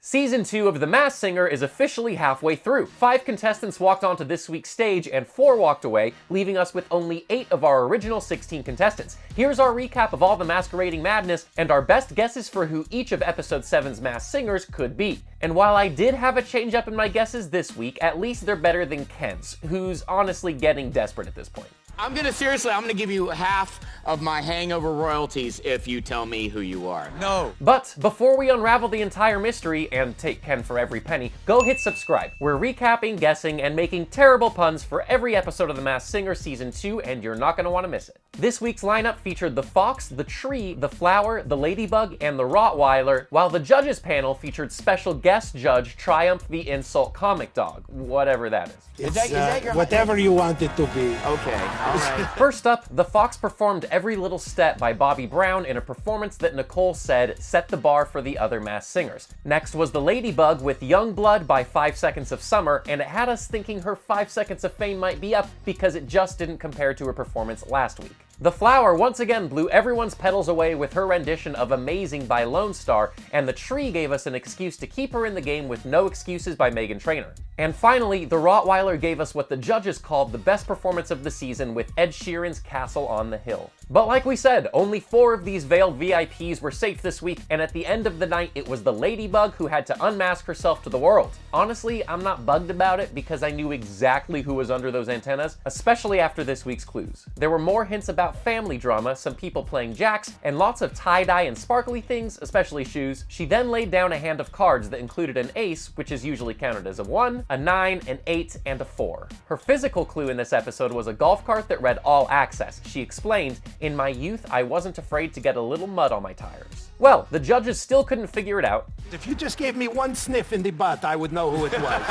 Season 2 of The Masked Singer is officially halfway through. 5 contestants walked onto this week's stage and 4 walked away, leaving us with only 8 of our original 16 contestants. Here's our recap of all the masquerading madness and our best guesses for who each of Episode 7's Masked Singers could be. And while I did have a change up in my guesses this week, at least they're better than Ken's, who's honestly getting desperate at this point. I'm gonna give you half of my hangover royalties if you tell me who you are. No. But before we unravel the entire mystery and take Ken for every penny, go hit subscribe. We're recapping, guessing, and making terrible puns for every episode of The Masked Singer Season 2, and you're not gonna wanna miss it. This week's lineup featured the fox, the tree, the flower, the ladybug, and the Rottweiler, while the judges panel featured special guest judge Triumph the Insult Comic Dog, whatever that is. Is that your whatever you want it to be. Okay, all right. First up, the fox performed Every Little Step by Bobby Brown in a performance that Nicole said set the bar for the other Masked Singers. Next was the ladybug with Young Blood by 5 Seconds of Summer, and it had us thinking her 5 seconds of fame might be up because it just didn't compare to her performance last week. The flower once again blew everyone's petals away with her rendition of Amazing by Lone Star, and the tree gave us an excuse to keep her in the game with No Excuses by Meghan Trainor. And finally, the Rottweiler gave us what the judges called the best performance of the season with Ed Sheeran's Castle on the Hill. But like we said, only 4 of these veiled VIPs were safe this week, and at the end of the night, it was the ladybug who had to unmask herself to the world. Honestly, I'm not bugged about it because I knew exactly who was under those antennas, especially after this week's clues. There were more hints about family drama, some people playing jacks, and lots of tie-dye and sparkly things, especially shoes. She then laid down a hand of cards that included an ace, which is usually counted as a 1, a 9, an 8, and a 4. Her physical clue in this episode was a golf cart that read All Access. She explained, "In my youth, I wasn't afraid to get a little mud on my tires." Well, the judges still couldn't figure it out. If you just gave me one sniff in the butt, I would know who it was.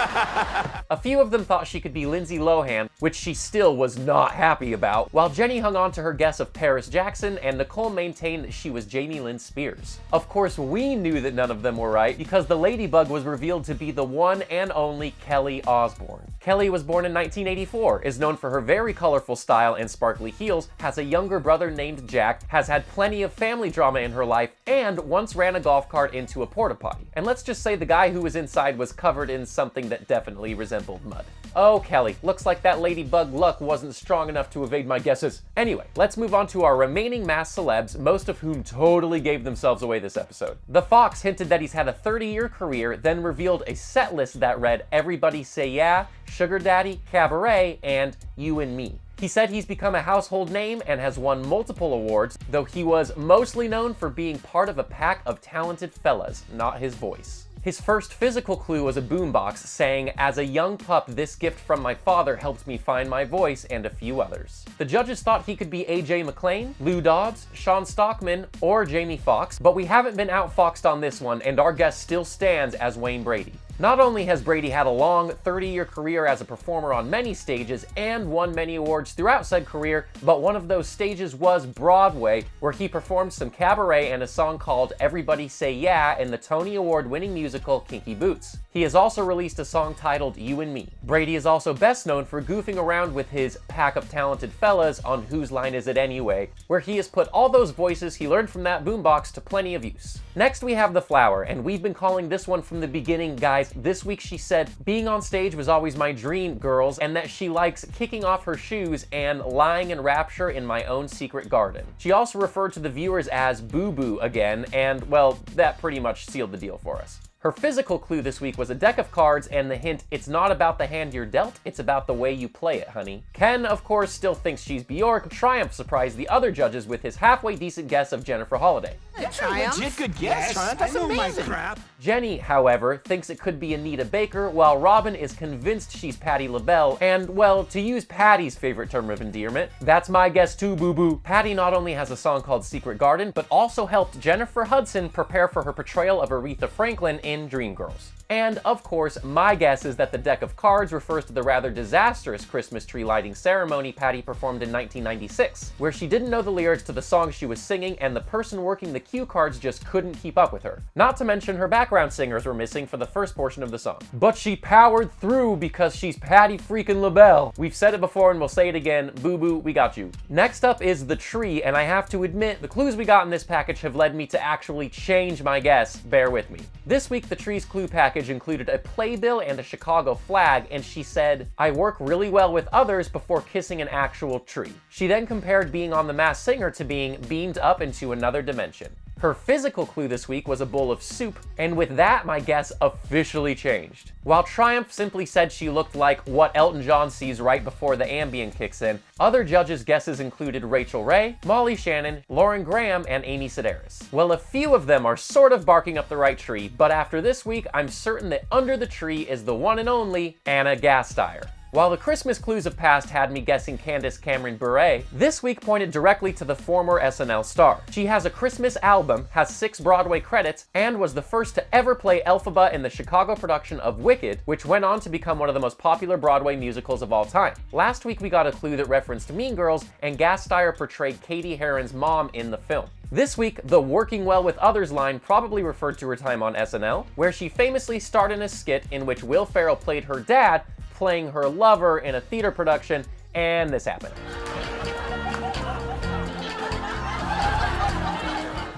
A few of them thought she could be Lindsay Lohan, which she still was not happy about, while Jenny hung on to her guess of Paris Jackson, and Nicole maintained that she was Jamie Lynn Spears. Of course, we knew that none of them were right because the ladybug was revealed to be the one and only Kelly Osbourne. Kelly was born in 1984, is known for her very colorful style and sparkly heels, has a younger brother named Jack, has had plenty of family drama in her life, and once ran a golf cart into a porta potty. And let's just say the guy who was inside was covered in something that definitely resembled mud. Oh, Kelly, looks like that ladybug luck wasn't strong enough to evade my guesses. Anyway, let's move on to our remaining masked celebs, most of whom totally gave themselves away this episode. The fox hinted that he's had a 30-year career, then revealed a set list that read Everybody Say Yeah, Sugar Daddy, Cabaret, and You and Me. He said he's become a household name and has won multiple awards, though he was mostly known for being part of a pack of talented fellas, not his voice. His first physical clue was a boombox saying, "As a young pup, this gift from my father helped me find my voice," and a few others. The judges thought he could be AJ McClain, Lou Dobbs, Sean Stockman, or Jamie Foxx, but we haven't been outfoxed on this one, and our guess still stands as Wayne Brady. Not only has Brady had a long 30-year career as a performer on many stages and won many awards throughout said career, but one of those stages was Broadway, where he performed some cabaret and a song called Everybody Say Yeah in the Tony Award-winning musical Kinky Boots. He has also released a song titled You and Me. Brady is also best known for goofing around with his pack of talented fellas on Whose Line Is It Anyway, where he has put all those voices he learned from that boombox to plenty of use. Next we have the flower, and we've been calling this one from the beginning, guys. This week she said, "Being on stage was always my dream, girls," and that she likes kicking off her shoes and lying in rapture in my own secret garden. She also referred to the viewers as boo-boo again, and well, that pretty much sealed the deal for us. Her physical clue this week was a deck of cards and the hint, "It's not about the hand you're dealt, it's about the way you play it, honey." Ken, of course, still thinks she's Bjork. Triumph surprised the other judges with his halfway decent guess of Jennifer Holliday. That's a legit good guess, Triumph. That's I know my amazing. crap. Jenny, however, thinks it could be Anita Baker, while Robin is convinced she's Patti LaBelle, and, well, to use Patty's favorite term of endearment, that's my guess too, boo-boo. Patti not only has a song called Secret Garden, but also helped Jennifer Hudson prepare for her portrayal of Aretha Franklin in Dreamgirls. And, of course, my guess is that the deck of cards refers to the rather disastrous Christmas tree lighting ceremony Patty performed in 1996, where she didn't know the lyrics to the song she was singing and the person working the cue cards just couldn't keep up with her. Not to mention her background singers were missing for the first portion of the song. But she powered through because she's Patty freaking LaBelle. We've said it before and we'll say it again, boo-boo, we got you. Next up is the tree, and I have to admit, the clues we got in this package have led me to actually change my guess. Bear with me. This week, the tree's clue package included a playbill and a Chicago flag, and she said, "I work really well with others before kissing an actual tree." She then compared being on The Masked Singer to being beamed up into another dimension. Her physical clue this week was a bowl of soup, and with that, my guess officially changed. While Triumph simply said she looked like what Elton John sees right before the Ambien kicks in, other judges' guesses included Rachel Ray, Molly Shannon, Lauren Graham, and Amy Sedaris. Well, a few of them are sort of barking up the right tree, but after this week, I'm certain that under the tree is the one and only Anna Gasteyer. While the Christmas clues of past had me guessing Candace Cameron Bure, this week pointed directly to the former SNL star. She has a Christmas album, has 6 Broadway credits, and was the first to ever play Elphaba in the Chicago production of Wicked, which went on to become one of the most popular Broadway musicals of all time. Last week we got a clue that referenced Mean Girls, and Gasteyer portrayed Katie Heron's mom in the film. This week, the working well with others line probably referred to her time on SNL, where she famously starred in a skit in which Will Ferrell played her dad, playing her lover in a theater production, and this happened.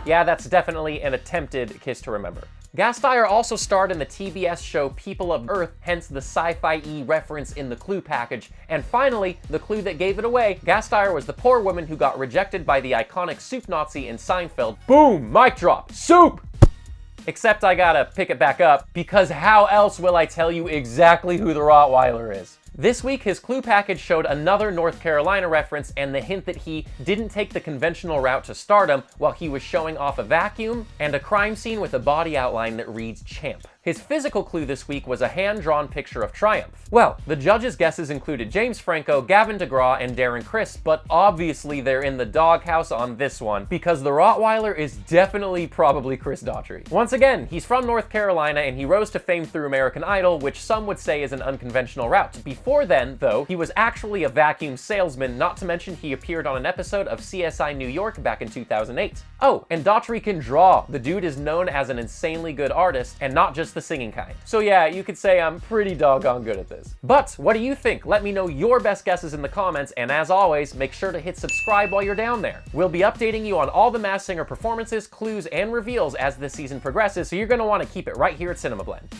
Yeah, that's definitely an attempted kiss to remember. Gasteyer also starred in the TBS show People of Earth, hence the sci-fi-y reference in the clue package. And finally, the clue that gave it away, Gasteyer was the poor woman who got rejected by the iconic soup Nazi in Seinfeld. Boom! Mic drop! Soup! Except I gotta pick it back up, because how else will I tell you exactly who the Rottweiler is? This week, his clue package showed another North Carolina reference and the hint that he didn't take the conventional route to stardom while he was showing off a vacuum and a crime scene with a body outline that reads Champ. His physical clue this week was a hand-drawn picture of Triumph. Well, the judges' guesses included James Franco, Gavin DeGraw, and Darren Criss, but obviously they're in the doghouse on this one, because the Rottweiler is definitely probably Chris Daughtry. Once again, he's from North Carolina, and he rose to fame through American Idol, which some would say is an unconventional route. Before then, though, he was actually a vacuum salesman, not to mention he appeared on an episode of CSI New York back in 2008. Oh, and Daughtry can draw. The dude is known as an insanely good artist, and not just the singing kind. So yeah, you could say I'm pretty doggone good at this. But what do you think? Let me know your best guesses in the comments, and as always, make sure to hit subscribe while you're down there. We'll be updating you on all the Masked Singer performances, clues, and reveals as the season progresses, so you're gonna want to keep it right here at Cinema Blend.